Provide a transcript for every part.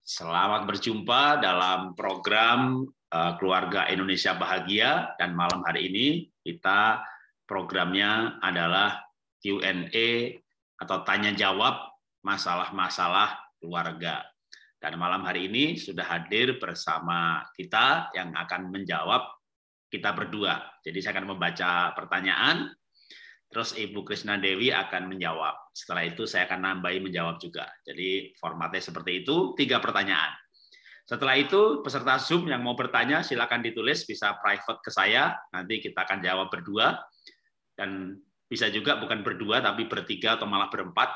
Selamat berjumpa dalam program Keluarga Indonesia Bahagia, dan malam hari ini kita programnya adalah Q&A atau tanya jawab masalah-masalah keluarga. Dan malam hari ini sudah hadir bersama kita yang akan menjawab kita berdua. Jadi saya akan membaca pertanyaan, terus Ibu Krisna Dewi akan menjawab. Setelah itu saya akan nambahi menjawab juga. Jadi formatnya seperti itu, 3 pertanyaan. Setelah itu peserta Zoom yang mau bertanya silakan ditulis, bisa private ke saya, nanti kita akan jawab berdua. Dan bisa juga bukan berdua, tapi bertiga atau malah berempat,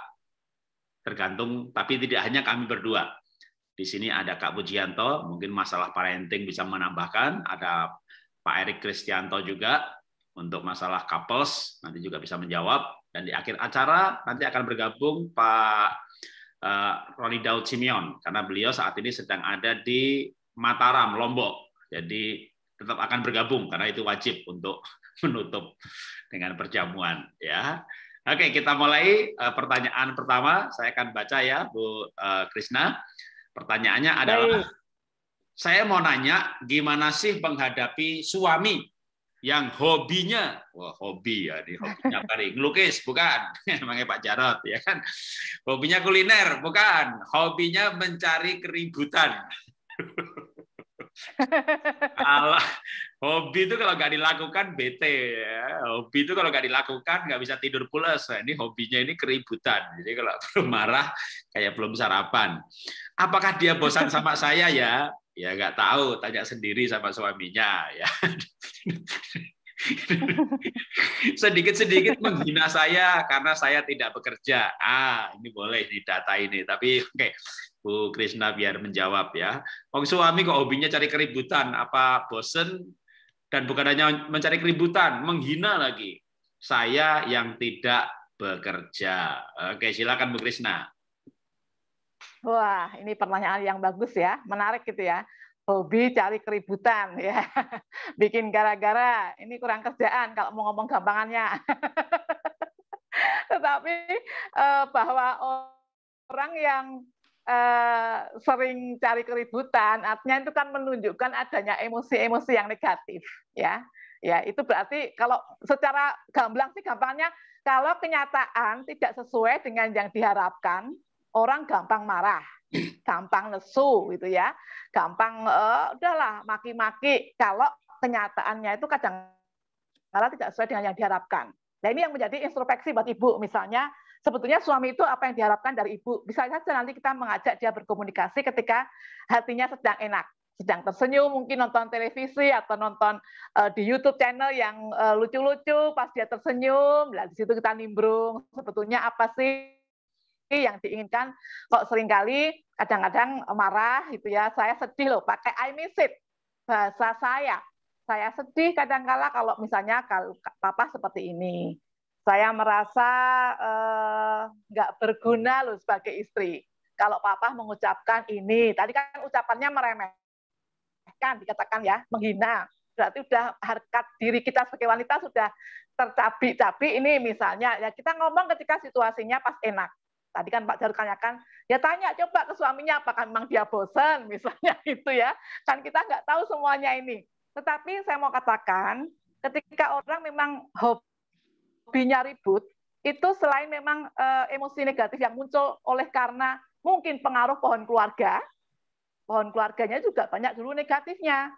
tergantung, tapi tidak hanya kami berdua. Di sini ada Kak Pujianto, mungkin masalah parenting bisa menambahkan, ada Pak Erik Kristianto juga, untuk masalah couples nanti juga bisa menjawab, dan di akhir acara nanti akan bergabung Pak Roni Daud Simeon karena beliau saat ini sedang ada di Mataram, Lombok. Jadi tetap akan bergabung karena itu wajib untuk menutup dengan perjamuan ya. Oke, kita mulai pertanyaan pertama. Saya akan baca ya, Bu Krisna. Pertanyaannya adalah, saya mau nanya gimana sih menghadapi suami yang hobinya, wah hobi ya, ini hobinya apa, ngelukis bukan, namanya Pak Jarot ya kan, hobinya kuliner bukan, hobinya mencari keributan. Kalau hobi itu kalau nggak dilakukan bete, ya. Hobi itu kalau nggak dilakukan nggak bisa tidur pulas. Nah, ini hobinya ini keributan. Jadi kalau belum marah kayak belum sarapan. Apakah dia bosan sama saya ya? Ya nggak tahu, tanya sendiri sama suaminya ya. Sedikit-sedikit menghina saya karena saya tidak bekerja. Ini boleh didata ini. Tapi oke, Bu Krisna biar menjawab ya. Suami kok hobinya cari keributan, apa bosen? Dan bukan hanya mencari keributan, menghina lagi. Saya yang tidak bekerja. Oke, silakan Bu Krisna. Wah, ini pertanyaan yang bagus ya, menarik gitu ya. Hobi cari keributan ya, bikin gara-gara. Ini kurang kerjaan kalau mau ngomong gampangannya. Tetapi bahwa orang yang sering cari keributan, artinya itu kan menunjukkan adanya emosi-emosi yang negatif ya. Ya, itu berarti kalau secara gamblang sih gampangnya, kalau kenyataan tidak sesuai dengan yang diharapkan, orang gampang marah, gampang nesu gitu ya, gampang udahlah maki-maki kalau kenyataannya itu kadang-kadang tidak sesuai dengan yang diharapkan. Nah, ini yang menjadi introspeksi buat ibu. Misalnya sebetulnya suami itu apa yang diharapkan dari ibu. Bisa saja nanti kita mengajak dia berkomunikasi ketika hatinya sedang enak, sedang tersenyum, mungkin nonton televisi atau nonton di YouTube channel yang lucu-lucu, pas dia tersenyum, lah di situ kita nimbrung sebetulnya apa sih yang diinginkan. Kok seringkali kadang-kadang marah gitu ya, saya sedih loh, pakai I miss it, bahasa saya sedih kadang-kala kalau misalnya kalau papa seperti ini, saya merasa nggak berguna loh sebagai istri kalau papa mengucapkan ini. Tadi kan ucapannya meremehkan, dikatakan ya, menghina, berarti udah harkat diri kita sebagai wanita sudah tercabik-cabik. Ini misalnya ya, kita ngomong ketika situasinya pas enak. Tadi kan Pak Jarod tanyakan, ya tanya coba ke suaminya apakah memang dia bosan, misalnya itu ya. Kan kita nggak tahu semuanya ini. Tetapi saya mau katakan, ketika orang memang hobinya ribut, itu selain memang emosi negatif yang muncul oleh karena mungkin pengaruh pohon keluarganya juga banyak dulu negatifnya.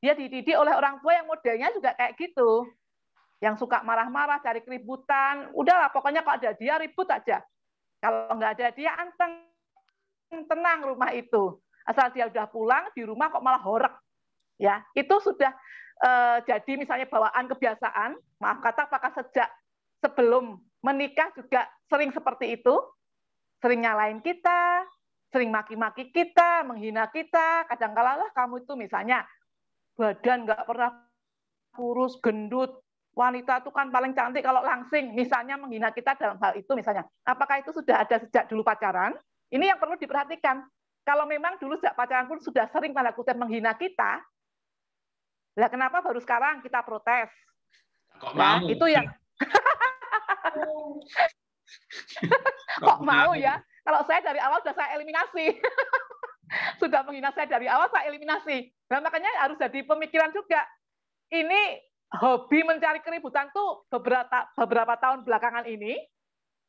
Dia dididik oleh orang tua yang modelnya juga kayak gitu. Yang suka marah-marah, cari keributan, udahlah pokoknya kalau ada dia ribut aja. Kalau nggak ada dia anteng, tenang rumah itu. Asal dia udah pulang, di rumah kok malah horeg. Ya, itu sudah jadi misalnya bawaan kebiasaan. Maaf kata, apakah sejak sebelum menikah juga sering seperti itu? Sering nyalain kita, sering maki-maki kita, menghina kita. Kadang-kala lah kamu itu misalnya badan nggak pernah kurus, gendut, wanita itu kan paling cantik kalau langsing, misalnya menghina kita dalam hal itu misalnya. Apakah itu sudah ada sejak dulu pacaran? Ini yang perlu diperhatikan. Kalau memang dulu sejak pacaran pun sudah sering tanda kutip menghina kita, lah kenapa baru sekarang kita protes? Kok nah, mau? Itu yang kok mau ya? Kalau saya dari awal sudah saya eliminasi. sudah menghina saya dari awal, saya eliminasi. Nah, makanya harus jadi pemikiran juga. Ini hobi mencari keributan tuh beberapa tahun belakangan ini,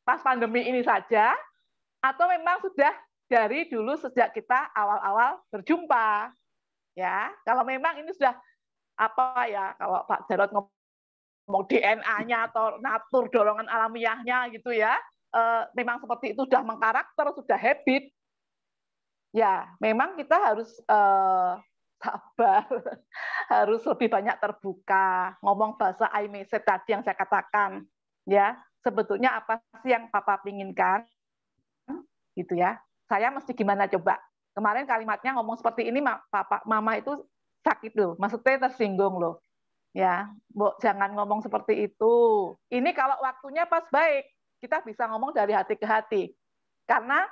pas pandemi ini saja, atau memang sudah dari dulu sejak kita awal-awal berjumpa. Ya, kalau memang ini sudah apa ya, kalau Pak Jarod ngomong DNA-nya atau natur dorongan alamiahnya gitu ya, memang seperti itu sudah mengkarakter, sudah habit. Ya, memang kita harus sabar, harus lebih banyak terbuka, ngomong bahasa I message tadi yang saya katakan, ya sebetulnya apa sih yang Papa inginkan, gitu ya. Saya mesti gimana coba? Kemarin kalimatnya ngomong seperti ini, Papa, Mama itu sakit loh, maksudnya tersinggung loh, ya, Bu, jangan ngomong seperti itu. Ini kalau waktunya pas baik, kita bisa ngomong dari hati ke hati, karena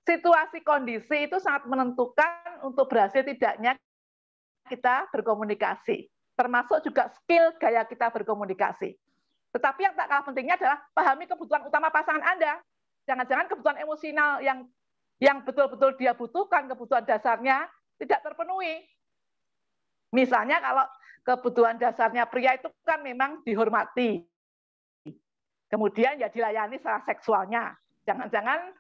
situasi kondisi itu sangat menentukan untuk berhasil tidaknya kita berkomunikasi, termasuk juga skill gaya kita berkomunikasi. Tetapi yang tak kalah pentingnya adalah pahami kebutuhan utama pasangan Anda. Jangan-jangan kebutuhan emosional yang betul-betul dia butuhkan, kebutuhan dasarnya tidak terpenuhi. Misalnya kalau kebutuhan dasarnya pria itu kan memang dihormati, kemudian ya dilayani secara seksualnya. Jangan-jangan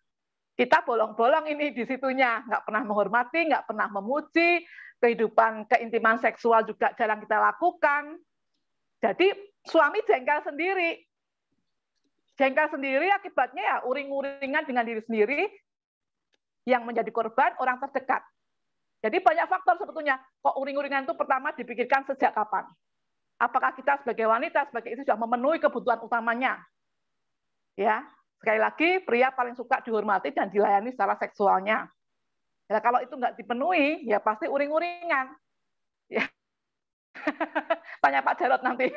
kita bolong-bolong ini di situnya, nggak pernah menghormati, nggak pernah memuji, kehidupan keintiman seksual juga jarang kita lakukan. Jadi suami jengkel sendiri. Jengkel sendiri akibatnya ya uring-uringan dengan diri sendiri, yang menjadi korban orang terdekat. Jadi banyak faktor sebetulnya. Kok uring-uringan itu pertama dipikirkan sejak kapan? Apakah kita sebagai wanita, sebagai istri sudah memenuhi kebutuhan utamanya? Ya, sekali lagi, pria paling suka dihormati dan dilayani secara seksualnya. Ya, kalau itu nggak dipenuhi, ya pasti uring-uringan. Ya. Tanya Pak Jarod nanti.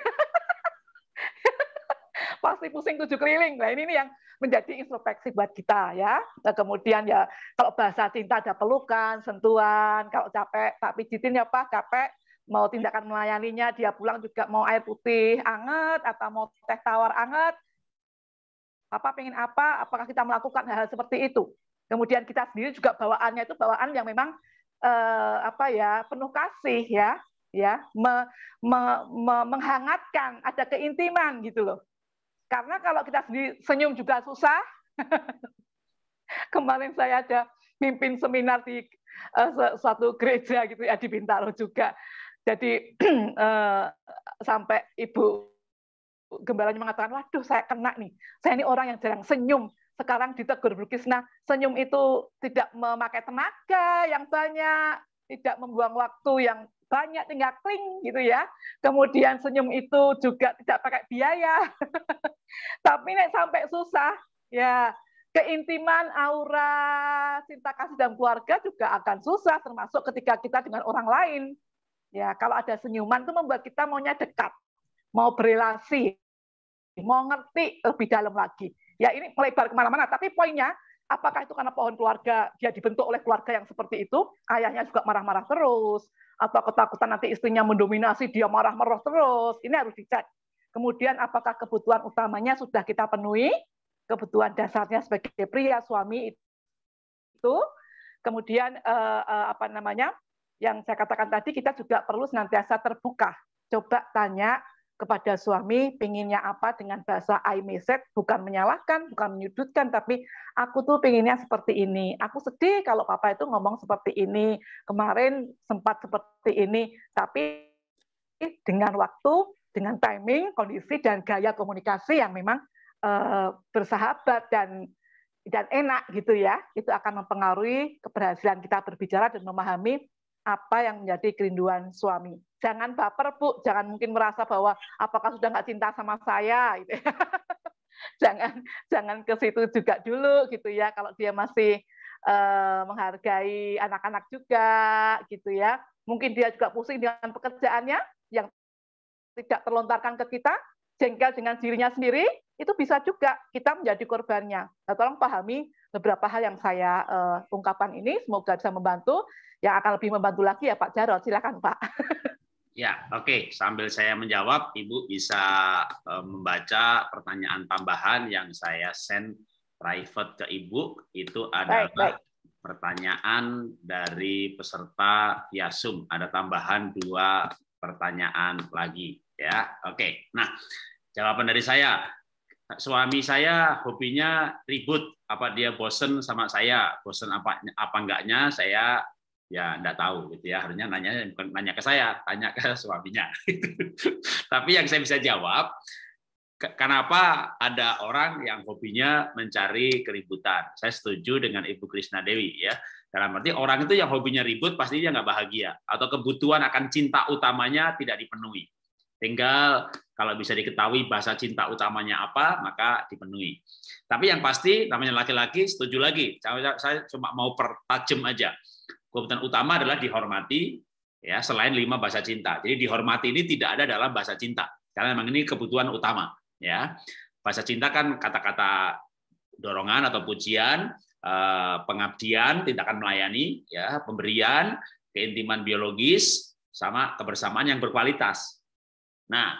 Pasti pusing 7 keliling. Nah, ini yang menjadi introspeksi buat kita ya. Nah, kemudian ya kalau bahasa cinta ada pelukan, sentuhan, kalau capek tak pijitin ya Pak, capek mau tindakan melayaninya, dia pulang juga mau air putih anget atau mau teh tawar anget. Apa pengen apa, apakah kita melakukan hal-hal seperti itu. Kemudian kita sendiri juga bawaannya itu bawaan yang memang penuh kasih ya menghangatkan, ada keintiman gitu loh. Karena kalau kita sendiri senyum juga susah. Kemarin saya ada mimpin seminar di suatu gereja gitu ya di Bintaro juga. Jadi sampai Ibu gembalanya mengatakan, waduh saya kena nih, saya ini orang yang jarang senyum, sekarang ditegur Bu Kisna, senyum itu tidak memakai tenaga yang banyak, tidak membuang waktu yang banyak, tinggal kling gitu ya, kemudian senyum itu juga tidak pakai biaya, tapi nek sampai susah, ya keintiman, aura, cinta kasih dalam keluarga juga akan susah, termasuk ketika kita dengan orang lain. Ya, kalau ada senyuman itu membuat kita maunya dekat, mau berelasi, mau ngerti lebih dalam lagi. Ya ini melebar kemana-mana, tapi poinnya, apakah itu karena pohon keluarga, dia dibentuk oleh keluarga yang seperti itu, ayahnya juga marah-marah terus, atau ketakutan nanti istrinya mendominasi, dia marah-marah terus, ini harus dicek. Kemudian apakah kebutuhan utamanya sudah kita penuhi, kebutuhan dasarnya sebagai pria, suami itu, kemudian yang saya katakan tadi, kita juga perlu senantiasa terbuka. Coba tanya kepada suami, pinginnya apa dengan bahasa I message, bukan menyalahkan, bukan menyudutkan, tapi aku tuh pinginnya seperti ini. Aku sedih kalau papa itu ngomong seperti ini. Kemarin sempat seperti ini, tapi dengan waktu, dengan timing, kondisi, dan gaya komunikasi yang memang bersahabat dan enak gitu ya, itu akan mempengaruhi keberhasilan kita berbicara dan memahami apa yang menjadi kerinduan suami. Jangan baper, Bu. Jangan mungkin merasa bahwa apakah sudah nggak cinta sama saya. Gitu ya. jangan ke situ juga dulu gitu ya. Kalau dia masih menghargai anak-anak juga gitu ya. Mungkin dia juga pusing dengan pekerjaannya yang tidak terlontarkan ke kita, jengkel dengan dirinya sendiri, itu bisa juga kita menjadi korbannya. Nah, tolong pahami beberapa hal yang saya ungkapkan ini, semoga bisa membantu. Yang akan lebih membantu lagi ya Pak Jarod, silakan Pak. Ya, oke. Sambil saya menjawab, Ibu bisa membaca pertanyaan tambahan yang saya send private ke Ibu. Itu adalah, pertanyaan dari peserta via Zoom. Ada tambahan 2 pertanyaan lagi ya. Oke. Nah, jawaban dari saya, suami saya hobinya ribut. Apa dia bosen sama saya? Bosen apa enggaknya? Saya ya enggak tahu gitu ya. Harusnya bukan nanya ke saya, tanya ke suaminya. Tapi yang saya bisa jawab, kenapa ada orang yang hobinya mencari keributan? Saya setuju dengan Ibu Krisna Dewi ya. Dalam arti orang itu yang hobinya ribut pasti dia nggak bahagia atau kebutuhan akan cinta utamanya tidak dipenuhi. Tinggal kalau bisa diketahui bahasa cinta utamanya apa maka dipenuhi. Tapi yang pasti namanya laki-laki setuju lagi. Saya cuma mau pertajam aja. Kebutuhan utama adalah dihormati ya selain 5 bahasa cinta. Jadi dihormati ini tidak ada dalam bahasa cinta karena memang ini kebutuhan utama. Ya, bahasa cinta kan kata-kata dorongan atau pujian, pengabdian, tindakan melayani, ya, pemberian, keintiman biologis, sama kebersamaan yang berkualitas. Nah,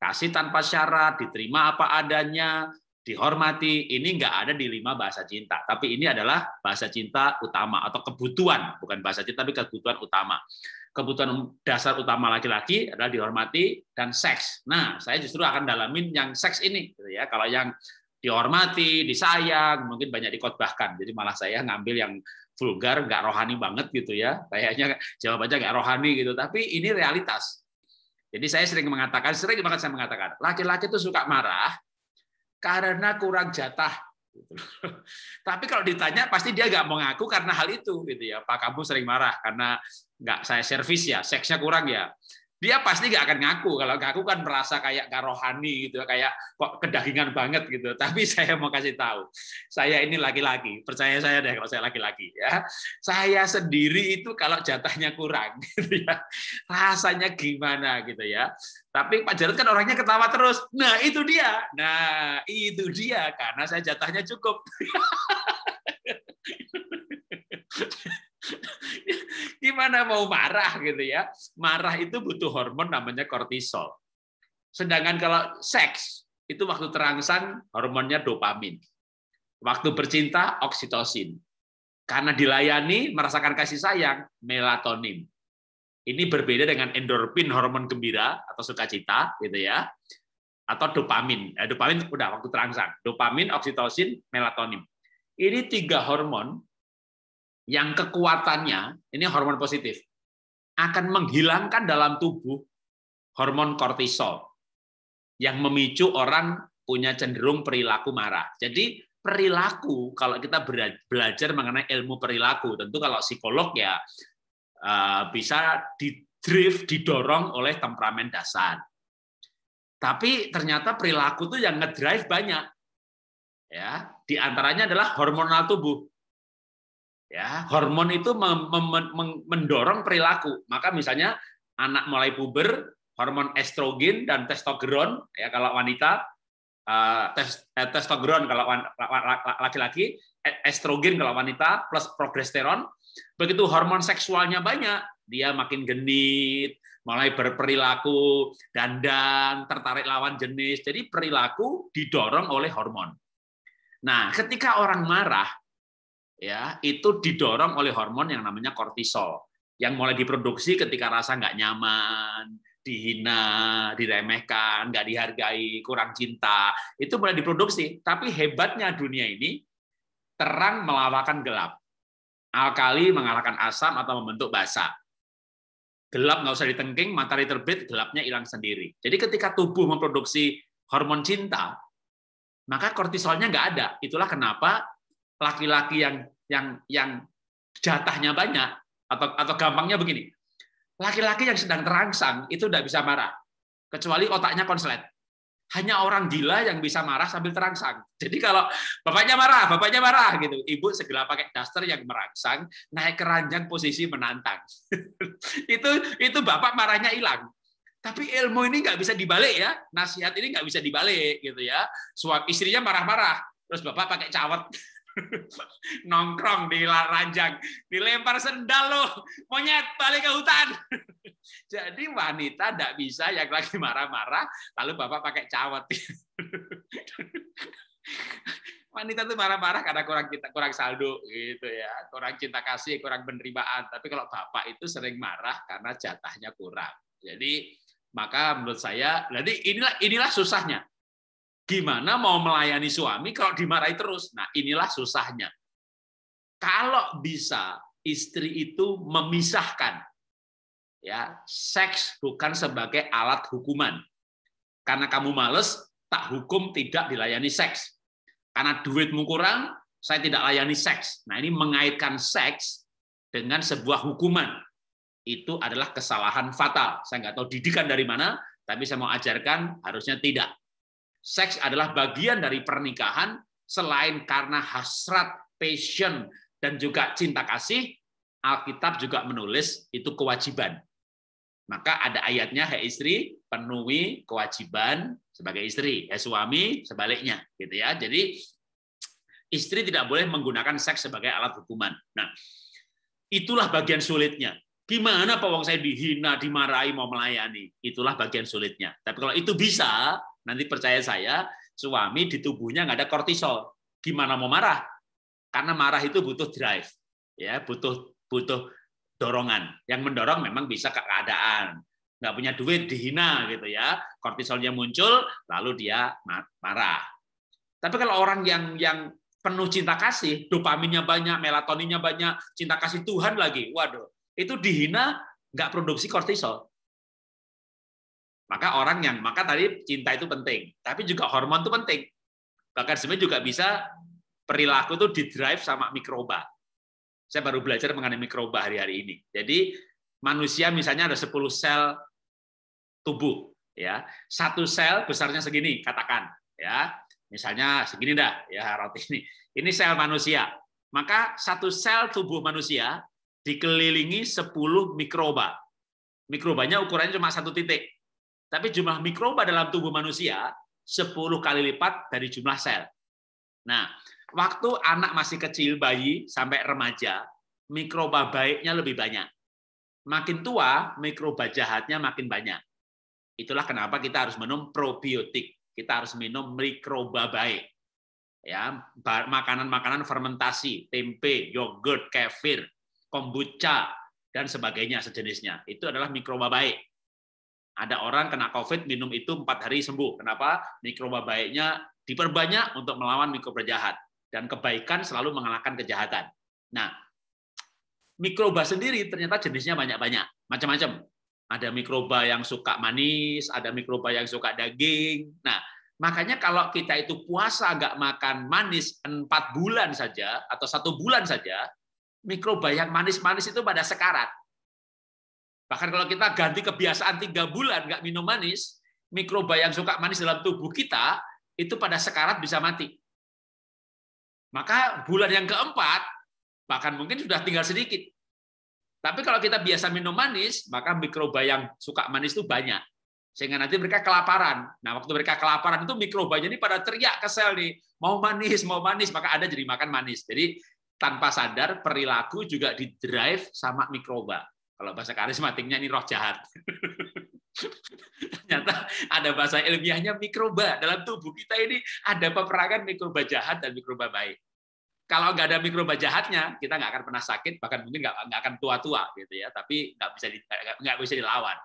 kasih tanpa syarat, diterima apa adanya, dihormati, ini nggak ada di 5 bahasa cinta. Tapi ini adalah bahasa cinta utama atau kebutuhan, bukan bahasa cinta tapi kebutuhan utama. Kebutuhan dasar utama laki-laki adalah dihormati dan seks. Nah, saya justru akan dalamin yang seks ini, gitu ya. Kalau yang dihormati, disayang, mungkin banyak dikhotbahkan. Jadi malah saya ngambil yang vulgar, nggak rohani banget gitu ya. Kayaknya jawabannya nggak rohani gitu. Tapi ini realitas. Jadi saya sering banget saya mengatakan, laki-laki itu suka marah karena kurang jatah. Tapi kalau ditanya pasti dia nggak mau ngaku karena hal itu gitu ya. Pak, kamu sering marah karena nggak saya servis ya, seksnya kurang ya. Dia pasti nggak akan ngaku. Kalau ngaku kan merasa kayak nggak rohani gitu, kayak kok kedagingan banget gitu. Tapi saya mau kasih tahu, saya ini laki-laki. Percaya saya deh kalau saya laki-laki ya. Saya sendiri itu kalau jatahnya kurang, gitu ya, rasanya gimana gitu ya. Tapi Pak Jarod kan orangnya ketawa terus. Nah itu dia. Karena saya jatahnya cukup. Gimana mau marah gitu ya? Marah itu butuh hormon namanya kortisol. Sedangkan kalau seks itu waktu terangsang hormonnya dopamin. Waktu bercinta oksitosin. Karena dilayani merasakan kasih sayang melatonin. Ini berbeda dengan endorfin hormon gembira atau sukacita gitu ya. Atau dopamin. Dopamin udah waktu terangsang. Dopamin, oksitosin, melatonin. Ini 3 hormon yang kekuatannya, ini hormon positif, akan menghilangkan dalam tubuh hormon kortisol yang memicu orang punya cenderung perilaku marah. Jadi perilaku, kalau kita belajar mengenai ilmu perilaku, tentu kalau psikolog ya bisa didorong oleh temperamen dasar. Tapi ternyata perilaku itu yang ngedrive banyak. Ya, di antaranya adalah hormonal tubuh. Ya, hormon itu mendorong perilaku. Maka misalnya anak mulai puber, hormon estrogen dan testosteron ya kalau wanita, testosteron kalau laki-laki, estrogen kalau wanita plus progesteron. Begitu hormon seksualnya banyak, dia makin genit, mulai berperilaku dandan, tertarik lawan jenis. Jadi perilaku didorong oleh hormon. Nah, ketika orang marah ya itu didorong oleh hormon yang namanya kortisol yang mulai diproduksi ketika rasa nggak nyaman, dihina, diremehkan, nggak dihargai, kurang cinta, itu mulai diproduksi. Tapi hebatnya dunia ini, terang melawan gelap, alkali mengalahkan asam atau membentuk basa. Gelap nggak usah ditengking, matahari terbit, gelapnya hilang sendiri. Jadi ketika tubuh memproduksi hormon cinta, maka kortisolnya nggak ada. Itulah kenapa laki-laki yang jatahnya banyak atau gampangnya begini, laki-laki yang sedang terangsang itu tidak bisa marah kecuali otaknya konslet. Hanya orang gila yang bisa marah sambil terangsang. Jadi kalau bapaknya marah gitu, ibu segera pakai daster yang merangsang, naik ke ranjang posisi menantang. itu bapak marahnya hilang. Tapi ilmu ini nggak bisa dibalik ya, nasihat ini nggak bisa dibalik gitu ya. Istrinya marah-marah, terus bapak pakai cawet. Nongkrong di ranjang, dilempar sendal loh, monyet balik ke hutan. Jadi wanita tidak bisa yang lagi marah-marah, lalu bapak pakai cawet. Wanita itu marah-marah karena kurang saldo gitu ya, kurang cinta kasih, kurang penerimaan. Tapi kalau bapak itu sering marah karena jatahnya kurang. Jadi maka menurut saya, jadi inilah susahnya. Gimana mau melayani suami kalau dimarahi terus? Nah, inilah susahnya. Kalau bisa istri itu memisahkan ya, seks bukan sebagai alat hukuman. Karena kamu males, tak hukum tidak dilayani seks. Karena duitmu kurang, saya tidak layani seks. Nah, ini mengaitkan seks dengan sebuah hukuman. Itu adalah kesalahan fatal. Saya nggak tahu didikan dari mana, tapi saya mau ajarkan harusnya tidak. Seks adalah bagian dari pernikahan, selain karena hasrat, passion, dan juga cinta kasih, Alkitab juga menulis itu kewajiban. Maka ada ayatnya, hai istri, penuhi kewajiban sebagai istri, hai suami sebaliknya, gitu ya. Jadi istri tidak boleh menggunakan seks sebagai alat hukuman. Nah, itulah bagian sulitnya. Gimana Pak wong saya dihina, dimarahi, mau melayani? Itulah bagian sulitnya. Tapi kalau itu bisa, nanti percaya saya, suami di tubuhnya nggak ada kortisol. Gimana mau marah? Karena marah itu butuh drive, ya, butuh dorongan. Yang mendorong memang bisa keadaan. Nggak punya duit, dihina gitu ya. Kortisolnya muncul, lalu dia marah. Tapi kalau orang yang penuh cinta kasih, dopaminnya banyak, melatoninnya banyak, cinta kasih Tuhan lagi, waduh, itu dihina nggak produksi kortisol. Maka tadi cinta itu penting, tapi juga hormon itu penting. Bahkan sebenarnya juga bisa perilaku itu didrive sama mikroba. Saya baru belajar mengenai mikroba hari-hari ini. Jadi manusia misalnya ada 10 sel tubuh, ya. Satu sel besarnya segini, katakan, ya. Misalnya segini dah, ya roti ini. Ini sel manusia. Maka satu sel tubuh manusia dikelilingi 10 mikroba. Mikrobanya ukurannya cuma 1 titik. Tapi jumlah mikroba dalam tubuh manusia 10 kali lipat dari jumlah sel. Nah, waktu anak masih kecil, bayi sampai remaja, mikroba baiknya lebih banyak. Makin tua, mikroba jahatnya makin banyak. Itulah kenapa kita harus minum probiotik. Kita harus minum mikroba baik. Ya, makanan-makanan fermentasi, tempe, yogurt, kefir, kombucha, dan sebagainya sejenisnya. Itu adalah mikroba baik. Ada orang kena COVID minum itu 4 hari sembuh. Kenapa? Mikroba baiknya diperbanyak untuk melawan mikroba jahat. Dan kebaikan selalu mengalahkan kejahatan. Nah, mikroba sendiri ternyata jenisnya banyak-banyak, macam-macam. Ada mikroba yang suka manis, ada mikroba yang suka daging. Nah, makanya kalau kita itu puasa nggak makan manis 4 bulan saja, atau 1 bulan saja, mikroba yang manis-manis itu pada sekarat. Bahkan kalau kita ganti kebiasaan 3 bulan nggak minum manis, mikroba yang suka manis dalam tubuh kita itu pada sekarat bisa mati. Maka bulan yang keempat, bahkan mungkin sudah tinggal sedikit. Tapi kalau kita biasa minum manis, maka mikroba yang suka manis itu banyak. Sehingga nanti mereka kelaparan. Nah, waktu mereka kelaparan itu mikrobanya ini pada teriak ke sel nih, mau manis, maka Anda jadi makan manis. Jadi tanpa sadar perilaku juga didrive sama mikroba. Kalau bahasa karismatiknya ini roh jahat. Ternyata ada bahasa ilmiahnya mikroba. Dalam tubuh kita ini ada peperangan mikroba jahat dan mikroba baik. Kalau nggak ada mikroba jahatnya, kita nggak akan pernah sakit, bahkan mungkin nggak akan tua-tua gitu ya. Tapi nggak bisa dilawan.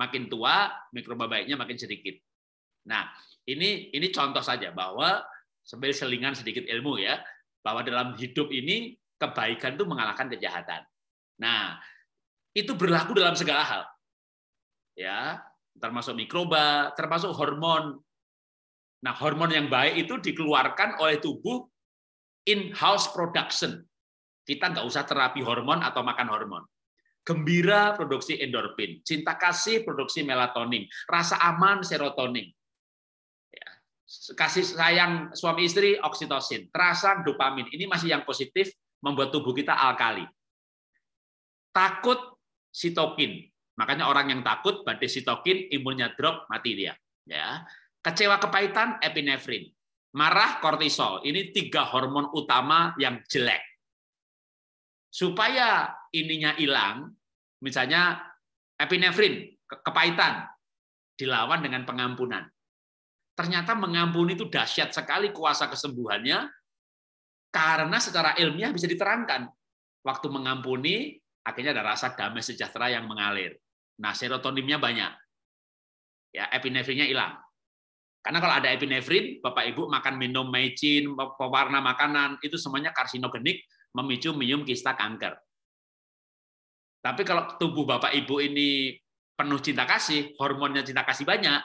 Makin tua, mikroba baiknya makin sedikit. Nah, ini contoh saja bahwa sambil selingan sedikit ilmu ya, bahwa dalam hidup ini kebaikan itu mengalahkan kejahatan. Nah, itu berlaku dalam segala hal. Ya, termasuk mikroba, termasuk hormon. Nah, hormon yang baik itu dikeluarkan oleh tubuh in-house production. Kita nggak usah terapi hormon atau makan hormon. Gembira produksi endorfin, cinta kasih produksi melatonin, rasa aman serotonin. Ya. Kasih sayang suami istri oksitosin, terasa dopamin. Ini masih yang positif membuat tubuh kita alkali. Takut sitokin. Makanya orang yang takut badai sitokin, imunnya drop, mati dia. Ya. Kecewa kepahitan, epinefrin. Marah, kortisol. Ini 3 hormon utama yang jelek. Supaya ininya hilang, misalnya epinefrin, kepahitan, dilawan dengan pengampunan. Ternyata mengampuni itu dahsyat sekali kuasa kesembuhannya, Karena secara ilmiah bisa diterangkan. Waktu mengampuni, akhirnya ada rasa damai sejahtera yang mengalir. Nah, serotoninnya banyak. Ya, epinefrinnya hilang. Karena kalau ada epinefrin, Bapak Ibu makan minum mecin, pewarna makanan, itu semuanya karsinogenik, memicu minum kista kanker. Tapi kalau tubuh Bapak Ibu ini penuh cinta kasih, hormonnya cinta kasih banyak,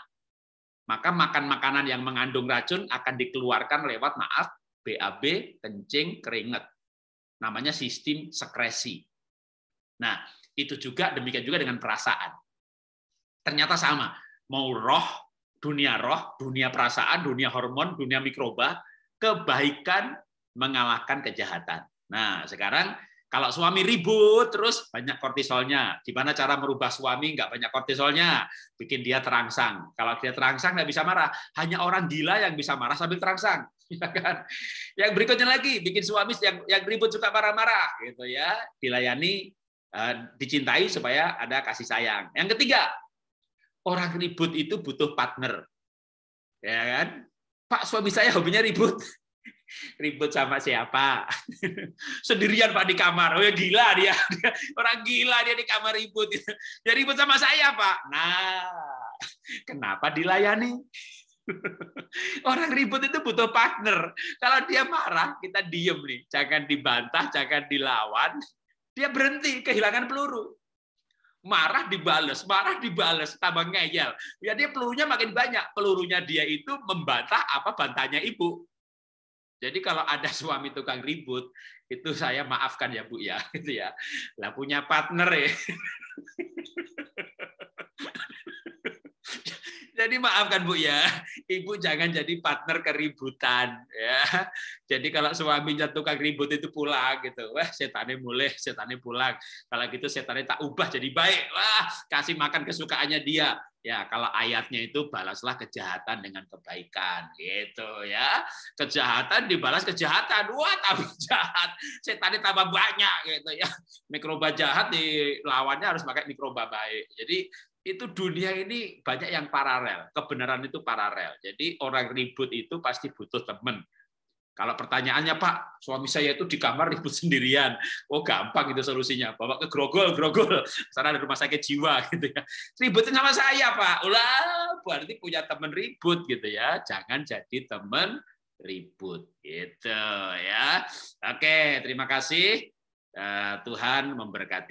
maka makan makanan yang mengandung racun akan dikeluarkan lewat, maaf, BAB, kencing, keringat. Namanya sistem sekresi. Nah, itu juga demikian juga dengan perasaan. Ternyata sama. Mau dunia roh, dunia perasaan, dunia hormon, dunia mikroba, kebaikan mengalahkan kejahatan. Nah, sekarang kalau suami ribut terus banyak kortisolnya. Gimana cara merubah suami nggak banyak kortisolnya? Bikin dia terangsang. Kalau dia terangsang nggak bisa marah. Hanya orang gila yang bisa marah sambil terangsang. Ya kan? Yang berikutnya lagi, bikin suami yang ribut suka marah-marah, gitu ya. Dilayani, dicintai supaya ada kasih sayang. Yang ketiga, orang ribut itu butuh partner. Ya kan? Pak, suami saya hobinya ribut. Ribut sama siapa? Sendirian Pak di kamar. Oh ya gila dia. Orang gila dia di kamar ribut. Dia ribut sama saya, Pak. Nah, kenapa dilayani? Orang ribut itu butuh partner. Kalau dia marah, kita diem nih. Jangan dibantah, jangan dilawan. Dia berhenti, kehilangan peluru. Marah dibales, tambah ngeyel. Ya dia pelurunya makin banyak. Pelurunya dia itu membantah apa bantahnya ibu. Jadi kalau ada suami tukang ribut, itu saya maafkan ya Bu ya, gitu ya. Lah punya partner ya. Jadi maafkan Bu ya, Ibu jangan jadi partner keributan ya. Jadi kalau suaminya tukang ribut itu pulang gitu, wah setannya mulai, setannya pulang. Kalau gitu setannya tak ubah jadi baik, wah kasih makan kesukaannya dia. Ya kalau ayatnya itu balaslah kejahatan dengan kebaikan gitu ya. Kejahatan dibalas kejahatan, wah tambah jahat, setannya tambah banyak gitu ya. Mikroba jahat dilawannya harus pakai mikroba baik. Jadi itu dunia ini banyak yang paralel, kebenaran itu paralel. Jadi orang ribut itu pasti butuh teman. Kalau pertanyaannya Pak, suami saya itu di kamar ribut sendirian, oh gampang itu solusinya, bawa ke grogol, sana ada rumah sakit jiwa gitu ya. Ributin sama saya Pak, ulah berarti punya teman ribut gitu ya, jangan jadi teman ribut gitu ya. Oke, terima kasih. Tuhan memberkati.